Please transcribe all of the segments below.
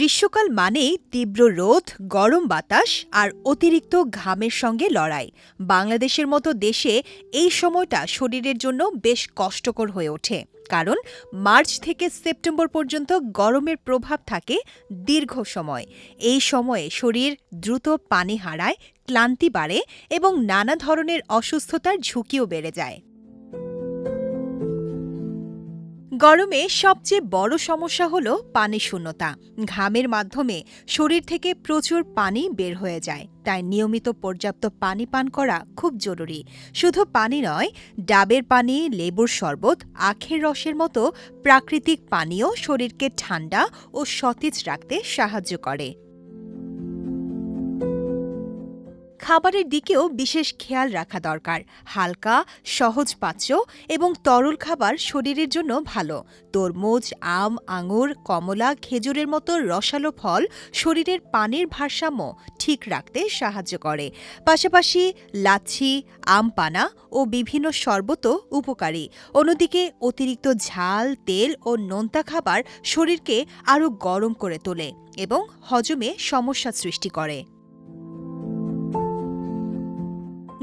গ্রীষ্মকাল মানেই তীব্র রোদ, গরম বাতাস আর অতিরিক্ত ঘামের সঙ্গে লড়াই। বাংলাদেশের মতো দেশে এই সময়টা শরীরের জন্য বেশ কষ্টকর হয়ে ওঠে, কারণ মার্চ থেকে সেপ্টেম্বর পর্যন্ত গরমের প্রভাব থাকে দীর্ঘ সময়। এই সময়ে শরীর দ্রুত পানি হারায়, ক্লান্তি বাড়ে এবং নানা ধরনের অসুস্থতার ঝুঁকিও বেড়ে যায়। গরমে সবচেয়ে বড় সমস্যা হল পানি শূন্যতা। ঘামের মাধ্যমে শরীর থেকে প্রচুর পানি বের হয়ে যায়, তাই নিয়মিত পর্যাপ্ত পানি পান করা খুব জরুরি। শুধু পানি নয়, ডাবের পানি, লেবুর শরবত, আখের রসের মতো প্রাকৃতিক পানীয় শরীরকে ঠান্ডা ও সতেজ রাখতে সাহায্য করে। খাবারের দিকেও বিশেষ খেয়াল রাখা দরকার। হালকা, সহজপাচ্য এবং তরল খাবার শরীরের জন্য ভালো। তরমুজ, আম, আঙুর, কমলা, খেজুরের মতো রসালো ফল শরীরের পানির ভারসাম্য ঠিক রাখতে সাহায্য করে। পাশাপাশি লাচ্ছি, আম পানা ও বিভিন্ন শরবতও উপকারী। অন্যদিকে অতিরিক্ত ঝাল, তেল ও নোনতা খাবার শরীরকে আরও গরম করে তোলে এবং হজমে সমস্যা সৃষ্টি করে।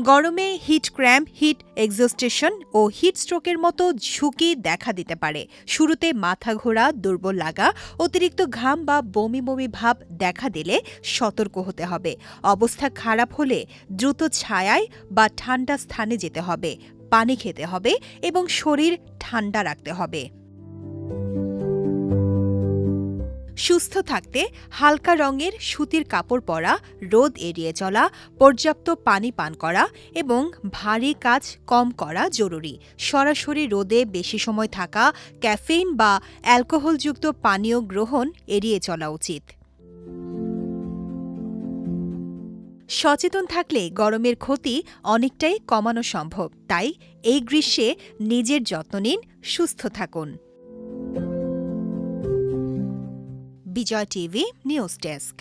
গরমে হিট ক্র্যাম্প, হিট এক্সস্টেশন ও হিট স্ট্রোকের মতো ঝুঁকি দেখা দিতে পারে। শুরুতে মাথা ঘোরা, দুর্বল লাগা, অতিরিক্ত ঘাম বা বমি বমি ভাব দেখা দিলে সতর্ক হতে হবে। অবস্থা খারাপ হলে দ্রুত ছায়ায় বা ঠান্ডা স্থানে যেতে হবে, পানি খেতে হবে এবং শরীর ঠান্ডা রাখতে হবে। সুস্থ থাকতে হালকা রঙের সুতির কাপড় পরা, রোদ এড়িয়ে চলা, পর্যাপ্ত পানি পান করা এবং ভারী কাজ কম করা জরুরি। সরাসরি রোদে বেশি সময় থাকা, ক্যাফেইন বা অ্যালকোহলযুক্ত পানীয় গ্রহণ এড়িয়ে চলা উচিত। সচেতন থাকলে গরমের ক্ষতি অনেকটাই কমানো সম্ভব। তাই এই গ্রীষ্মে নিজের যত্ন নিন, সুস্থ থাকুন। বিজয় টিভি নিউজ ডেস্ক।